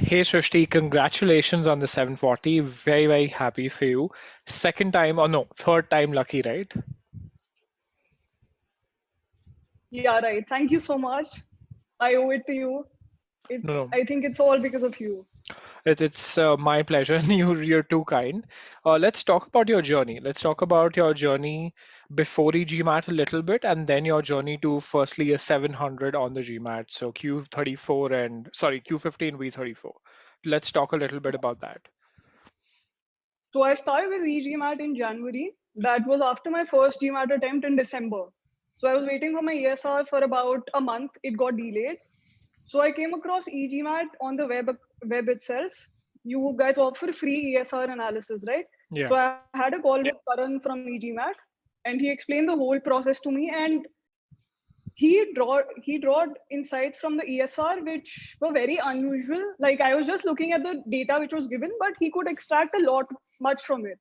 Hey Srishti, congratulations on the 740. Very, very happy for you. Second time, or no, third time lucky, right? Yeah, right. Thank you so much. I owe it to you. No, no, I think it's all because of you. it's my pleasure. You're too kind. Let's talk about your journey. Let's talk about your journey before the GMAT a little bit, and then your journey to firstly a 700 on the GMAT. So Q34 and sorry, Q50 and V34. Let's talk a little bit about that. So I started with e-GMAT in January. That was after my first GMAT attempt in December. So I was waiting for my ESR for about a month. It got delayed. So I came across e-GMAT on the web itself. You guys offer free ESR analysis, right? Yeah. So I had a call with Karan from e-GMAT, and he explained the whole process to me. And he drawed insights from the ESR which were very unusual. Like I was just looking at the data which was given, but he could extract a lot much from it.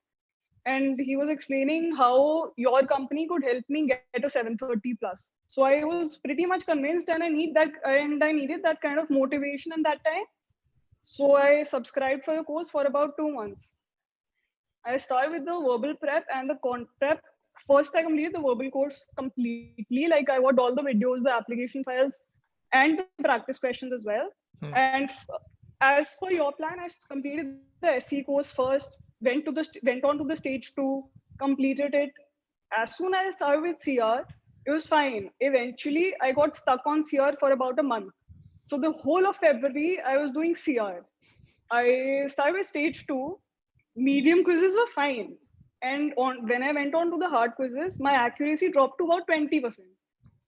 And he was explaining how your company could help me get a 730 plus. So I was pretty much convinced, and I needed that kind of motivation in that time. So I subscribed for the course for about 2 months. I started with the verbal prep and the con prep. First, I completed the verbal course completely. Like I watched all the videos, the application files, and the practice questions as well. Hmm. And as per your plan, I completed the SE course first. Went on to the stage two, completed it. As soon as I started with CR, it was fine. Eventually, I got stuck on CR for about a month. So the whole of February, I was doing CR. I started with stage two. Medium quizzes were fine. And when I went on to the hard quizzes, my accuracy dropped to about 20%.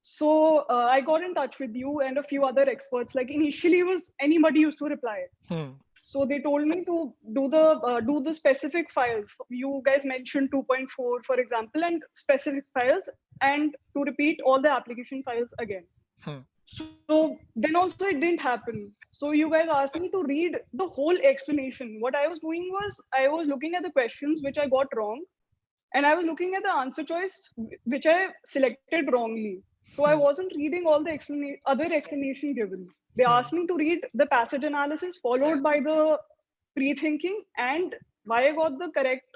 So I got in touch with you and a few other experts. Like initially, it was anybody used to reply. Hmm. So they told me to do the specific files. You guys mentioned 2.4, for example, and specific files, and to repeat all the application files again. Hmm. So then also it didn't happen. So you guys asked me to read the whole explanation. What I was doing was I was looking at the questions which I got wrong, and I was looking at the answer choice which I selected wrongly. So I Hmm. wasn't reading all the other explanation given. They Hmm. asked me to read the passage analysis followed by the pre-thinking and why I got the correct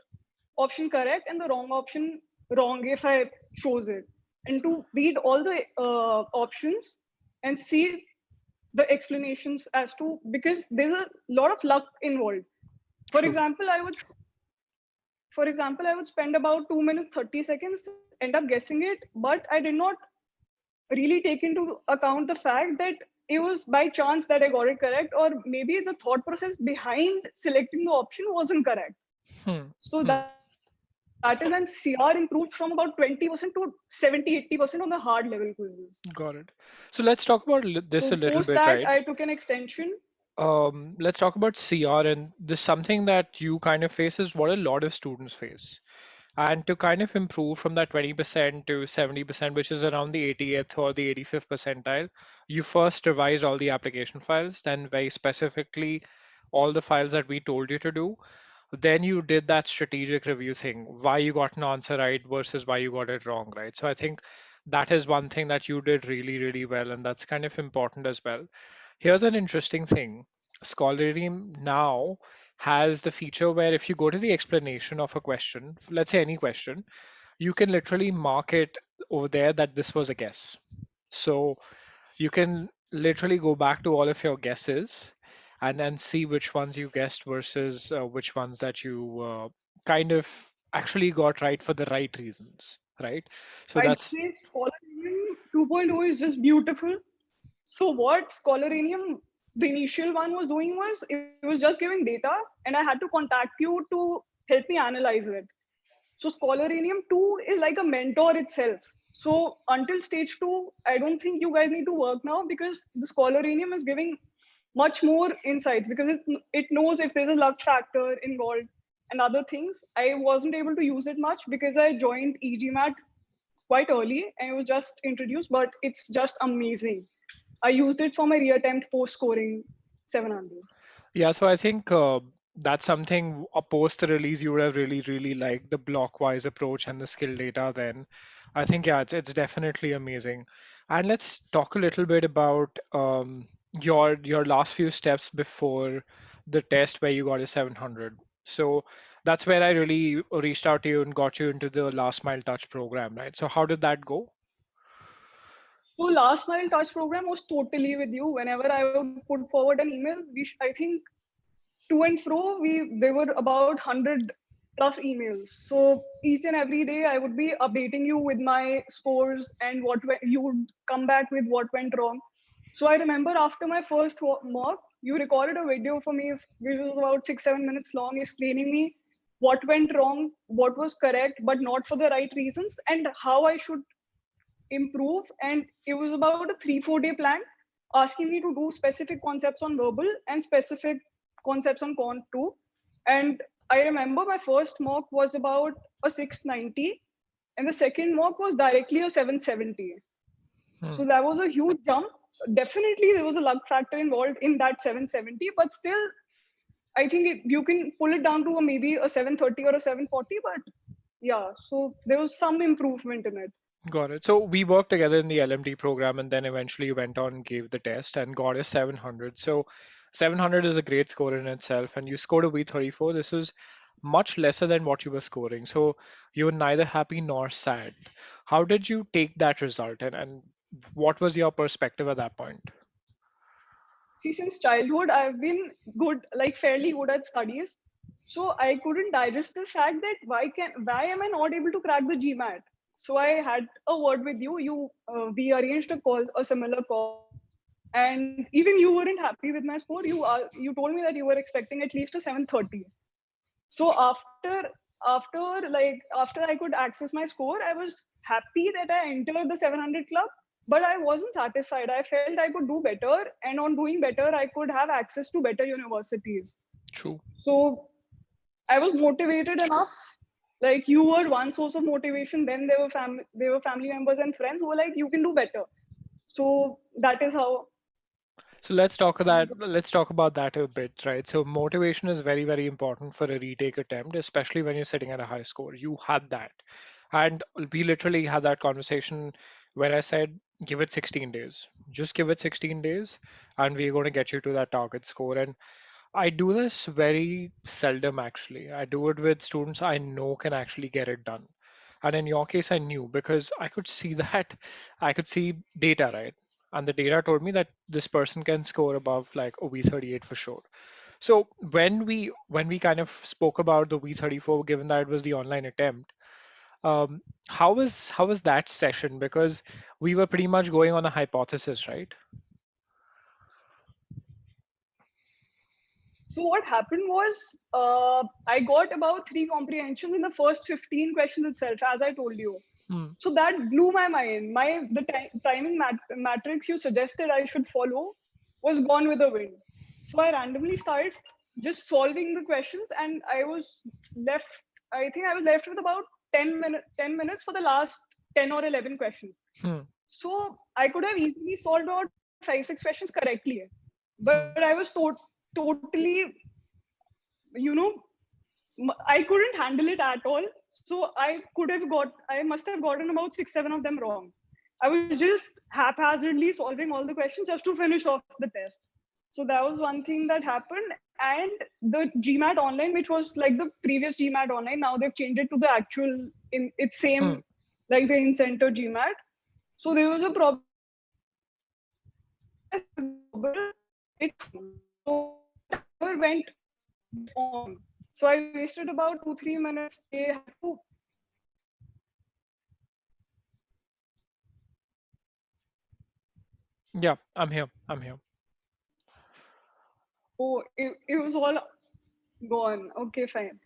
option correct and the wrong option wrong if I chose it, and to read all the options and see the explanations as to, because there's a lot of luck involved. For True. example, I would spend about 2 minutes 30 seconds, end up guessing it, but I did not really take into account the fact that it was by chance that I got it correct, or maybe the thought process behind selecting the option wasn't correct. Hmm. So Hmm. that is when CR improved from about 20% to 70-80% on the hard level quizzes. Got it. So let's talk about So this a little post bit, that, right? I took an extension. Let's talk about CR, and this something that you kind of face is what a lot of students face. And to kind of improve from that 20% to 70%, which is around the 80th or the 85th percentile, you first revise all the application files, then very specifically all the files that we told you to do. Then you did that strategic review thing, why you got an answer right versus why you got it wrong, right? So I think that is one thing that you did really, really well, and that's kind of important as well. Here's an interesting thing. Scholaranium now has the feature where if you go to the explanation of a question, let's say any question, you can literally mark it over there that this was a guess. So you can literally go back to all of your guesses and then see which ones you guessed versus which ones that you kind of actually got right for the right reasons, right? So I'd that's say Scholaranium 2.0 is just beautiful. So what Scholaranium, the initial one, was doing was it was just giving data, and I had to contact you to help me analyze it. So Scholaranium 2 is like a mentor itself. So until stage 2, I don't think you guys need to work now, because the Scholaranium is giving much more insights, because it knows if there's a luck factor involved and other things. I wasn't able to use it much because I joined e-GMAT quite early and it was just introduced, but it's just amazing. I used it for my reattempt post scoring 700. yeah. So I think that's something post the release you would have really, really liked the block-wise approach and the skill data. Then I think yeah, it's definitely amazing. And let's talk a little bit about your last few steps before the test where you got a 700. So that's where I really reached out to you and got you into the last mile touch program, right? So how did that go? So last mile touch program was totally with you. Whenever I would put forward an email, I think to and fro, there were about 100 plus emails. So each and every day, I would be updating you with my scores and you would come back with what went wrong. So I remember after my first mock, you recorded a video for me, which was about 6-7 minutes long, explaining me what went wrong, what was correct, but not for the right reasons, and how I should improve. And it was about a 3-4 day plan, asking me to do specific concepts on verbal and specific concepts on quant too. And I remember my first mock was about a 690, and the second mock was directly a 770. Hmm. So that was a huge jump. Definitely there was a luck factor involved in that 770, but still I think you can pull it down to maybe a 730 or a 740. But yeah, so there was some improvement in it. Got it. So we worked together in the LMD program, and then eventually you went on and gave the test and got a 700. So 700 is a great score in itself, and you scored a V34. This is much lesser than what you were scoring. So you were neither happy nor sad. How did you take that result, and what was your perspective at that point? See, since childhood, I've been good, like fairly good at studies. So I couldn't digest the fact that why am I not able to crack the GMAT? So I had a word with you. We arranged a similar call, and even you weren't happy with my score. You told me that you were expecting at least a 730. So after I could access my score, I was happy that I entered the 700 club, but I wasn't satisfied. I felt I could do better, and on doing better, I could have access to better universities. True. So I was motivated enough. Like you were one source of motivation. Then there were family members and friends who were like, "You can do better." So that is how. So let's talk about that a bit, right? So motivation is very, very important for a retake attempt, especially when you're sitting at a high score. You had that. And we literally had that conversation where I said, give it 16 days. Just give it 16 days, and we're going to get you to that target score. And I do this very seldom, actually. I do it with students I know can actually get it done. And in your case, I knew because I could see that, I could see data, right? And the data told me that this person can score above like a V38 for sure. So when we kind of spoke about the V34, given that it was the online attempt, how was that session? Because we were pretty much going on a hypothesis, right? So what happened was, I got about three comprehensions in the first 15 questions itself, as I told you. Hmm. So that blew my mind. Timing matrix you suggested I should follow was gone with the wind. So I randomly started just solving the questions, and I was left. I think I was left with about 10 minutes for the last 10 or 11 questions. Hmm. So I could have easily solved about 5-6 questions correctly, but Hmm. I was totally, you know, I couldn't handle it at all. So I must have gotten about 6-7 of them wrong. I was just haphazardly solving all the questions just to finish off the test. So that was one thing that happened. And the GMAT online, which was like the previous GMAT online, now they've changed it to the actual in it's Hmm. same like the in-center GMAT. So there was a problem with the verbal. It hung. So the timer went dead on. So I wasted about 2-3 minutes. They had to. Yeah, I'm here. I'm here. Oh, it was all gone. Okay, fine.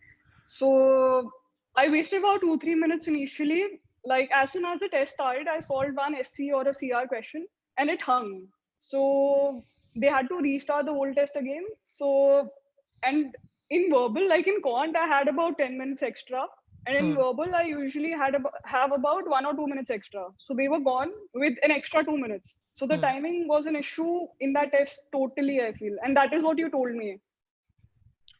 So I wasted about 2-3 minutes initially. Like as soon as the test started, I solved one SC or a CR question and it hung. So they had to restart the whole test again. So and in verbal, like in quant, I had about 10 minutes extra. And in Hmm. verbal, I usually have about 1 or 2 minutes extra. So they were gone with an extra 2 minutes. So the Hmm. timing was an issue in that test totally, I feel. And that is what you told me.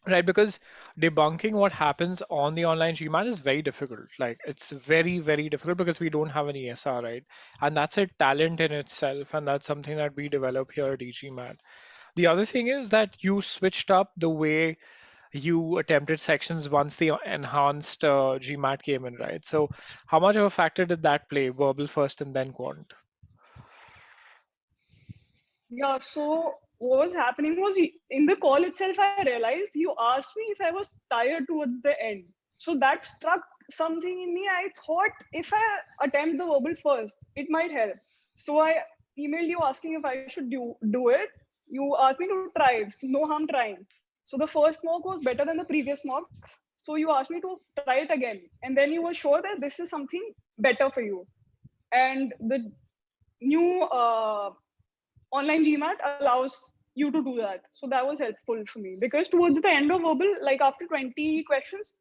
Right, because debunking what happens on the online GMAT is very difficult. Like it's very, very difficult because we don't have an ESR, right? And that's a talent in itself, and that's something that we develop here at e-GMAT. The other thing is that you switched up the way you attempted sections once the enhanced GMAT came in, right? So how much of a factor did that play, verbal first and then quant? Yeah, so what was happening was in the call itself, I realized you asked me if I was tired towards the end. So that struck something in me. I thought if I attempt the verbal first, it might help. So I emailed you asking if I should do it. You asked me to try. So no harm trying. So the first mock was better than the previous mocks. So you asked me to try it again. And then you were sure that this is something better for you. And the new online GMAT allows you to do that. So that was helpful for me because towards the end of verbal, like after 20 questions,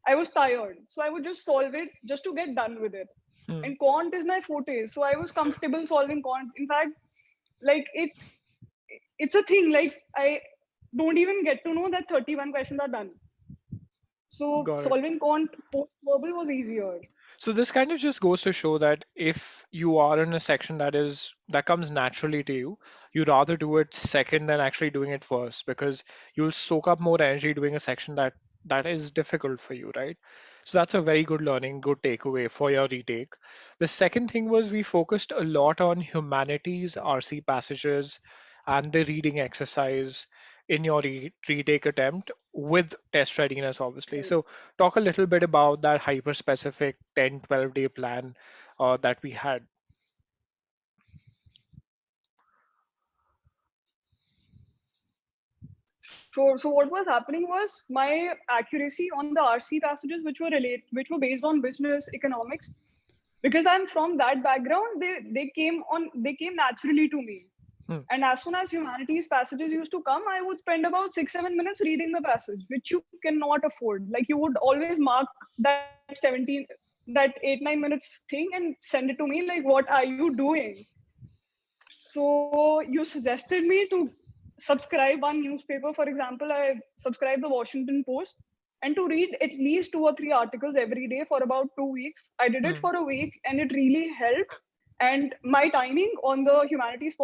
I was tired. So I would just solve it just to get done with it. Hmm, And quant is my forte. So I was comfortable solving quant. In fact, like it's a thing. Like I don't even get to know that 31 questions are done. So got it. solving quant post verbal was easier. So this kind of just goes to show that if you are in a section that comes naturally to you, you rather do it second than actually doing it first because you'll soak up more energy doing a section that is difficult for you, right? So that's a very good learning, good takeaway for your retake. The second thing was we focused a lot on humanities, RC passages, and the reading exercise in your retake attempt with test readiness, obviously. Right. So talk a little bit about that hyper specific 10, 12-day plan that we had. Sure. So what was happening was my accuracy on the RC passages, which were based on business economics, because I'm from that background, they came naturally to me. Hmm, And as soon as humanities passages used to come, I would spend about 6 7 minutes reading the passage, which you cannot afford. Like you would always mark that 17 that 8 9 minutes thing and send it to me. Like, what are you doing? So you suggested me to subscribe one newspaper. For example, I subscribed the Washington Post and to read at least 2 or 3 articles every day for about 2 weeks. I did it hmm, for a week and it really helped. And my timing on the humanities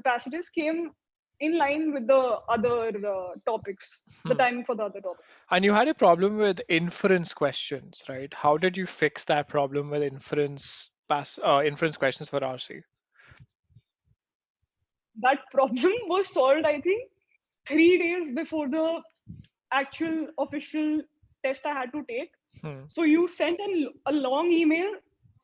passages came in line with the other topics, the hmm. timing for the other topics. And you had a problem with inference questions, right? How did you fix that problem with inference questions for RC? That problem was solved, I think, 3 days before the actual official test I had to take. Hmm, So you sent a long email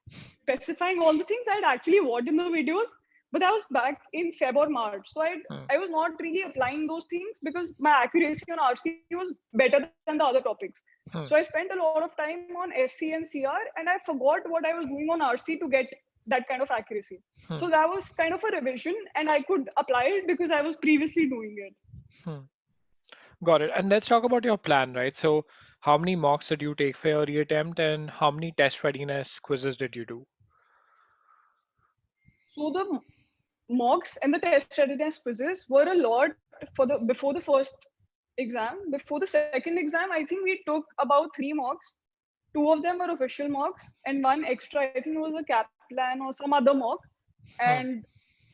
specifying all the things I'd actually watched in the videos, but I was back in Feb or March. So hmm, I was not really applying those things because my accuracy on RC was better than the other topics. So I hmm, spent a lot of time on SC and CR and I forgot what I was doing on RC to get that kind of accuracy. hmm, So that was kind of a revision and I could apply it because I was previously doing it. hmm. Got it. And let's talk about your plan, right? So how many mocks did you take for your reattempt and how many test readiness quizzes did you do? So the mocks and the test readiness quizzes were a lot for the before the first exam. Before the second exam, I think we took about 3 mocks. Two of them were official mocks, and one extra, I think it was a Kaplan or some other mock. Hmm, And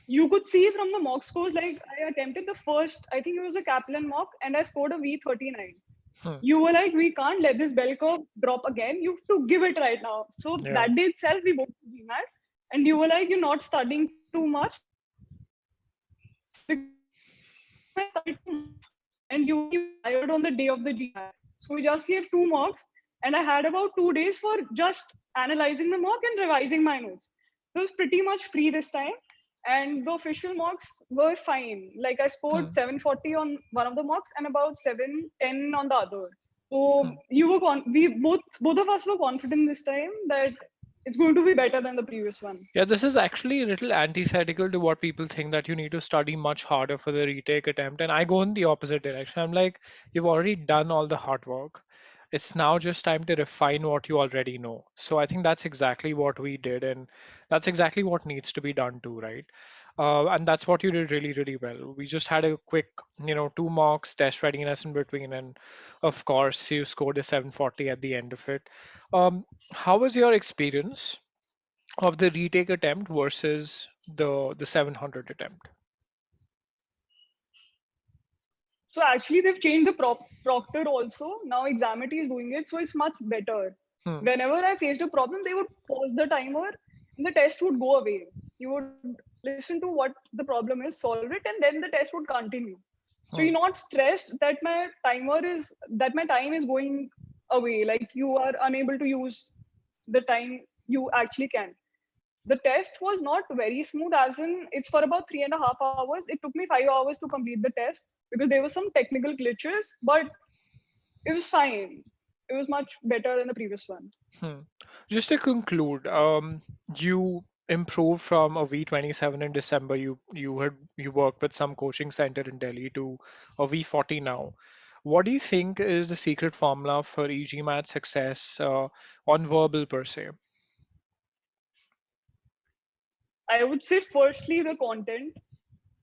you could see from the mock scores, like I attempted the first, I think it was a Kaplan mock, and I scored a V39. hmm. You were like, we can't let this bell curve drop again. You have to give it right now. So Yeah. that day itself, we both GMAT, and you were like, you're not studying too much because I studied too much, and you were like, you were tired on the day of the GMAT. So we just gave 2 mocks, and I had about 2 days for just analyzing the mock and revising my notes. It was pretty much free this time, and the official mocks were fine. Like I scored Hmm, 740 on one of the mocks and about 710 on the other. hmm. So we both of us were confident this time that it's going to be better than the previous one. Yeah, this is actually a little antithetical to what people think that you need to study much harder for the retake attempt. And I go in the opposite direction. I'm like, you've already done all the hard work. It's now just time to refine what you already know. So I think that's exactly what we did. And that's exactly what needs to be done too, right? And that's what you did really, really well. We just had a quick, 2 marks, test readiness in between, and of course, you scored a 740 at the end of it. How was your experience of the retake attempt versus the 700 attempt? So actually, they've changed the proctor also. Now Examity is doing it, so it's much better. Hmm. Whenever I faced a problem, they would pause the timer and the test would go away. You would listen to what the problem is, solve it, and then the test would continue. So you're Hmm. not stressed that my time is going away. Like you are unable to use the time you actually can. The test was not very smooth, as in it's for about 3.5 hours. It took me 5 hours to complete the test because there were some technical glitches, but it was fine. It was much better than the previous one. Hmm. Just to conclude, you improved from a V27 in December. You worked with some coaching center in Delhi to a V40 now. What do you think is the secret formula for e-GMAT success on verbal per se? I would say firstly the content.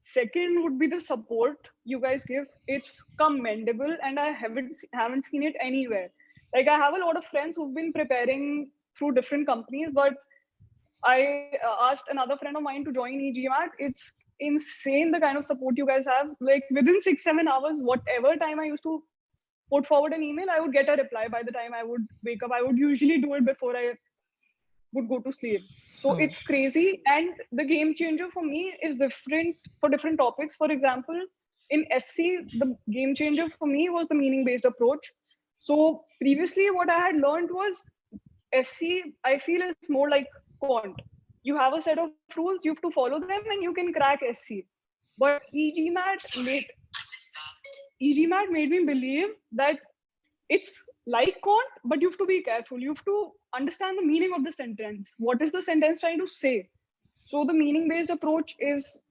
Second would be the support you guys give. It's commendable, and I haven't seen it anywhere. Like I have a lot of friends who've been preparing through different companies, but I asked another friend of mine to join e-GMAT. It's insane the kind of support you guys have. Like within 6-7 hours, whatever time I used to put forward an email, I would get a reply by the time I would wake up. I would usually do it before I would go to sleep. So Hmm. it's crazy. And the game changer for me is different for different topics. For example, in SC, the game changer for me was the meaning based approach. So previously, what I had learned was SC, I feel, is more like quant. You have a set of rules, you have to follow them, and you can crack SC. But EGMAT made me believe that it's like quant, but you have to be careful. You have to understand the meaning of the sentence. What is the sentence trying to say? So the meaning based approach is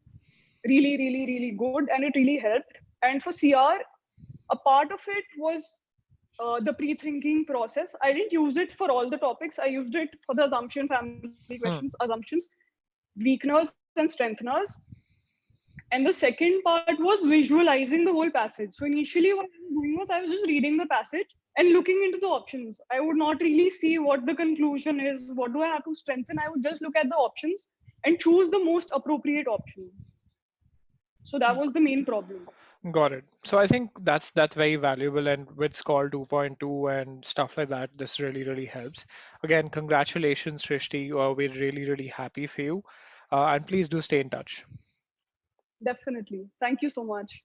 really, really, really good, and it really helped. And for CR, a part of it was the pre-thinking process. I didn't use it for all the topics. I used it for the assumption, family questions, Hmm. assumptions, weakeners, and strengtheners. And the second part was visualizing the whole passage. So initially, what I was doing was I was just reading the passage and looking into the options. I would not really see what the conclusion is. What do I have to strengthen? I would just look at the options and choose the most appropriate option. So that was the main problem. Got it. So I think that's very valuable, and with Scholar 2.2 and stuff like that, this really, really helps. Again, congratulations, Srishti. We're really, really happy for you. And please do stay in touch. Definitely. Thank you so much.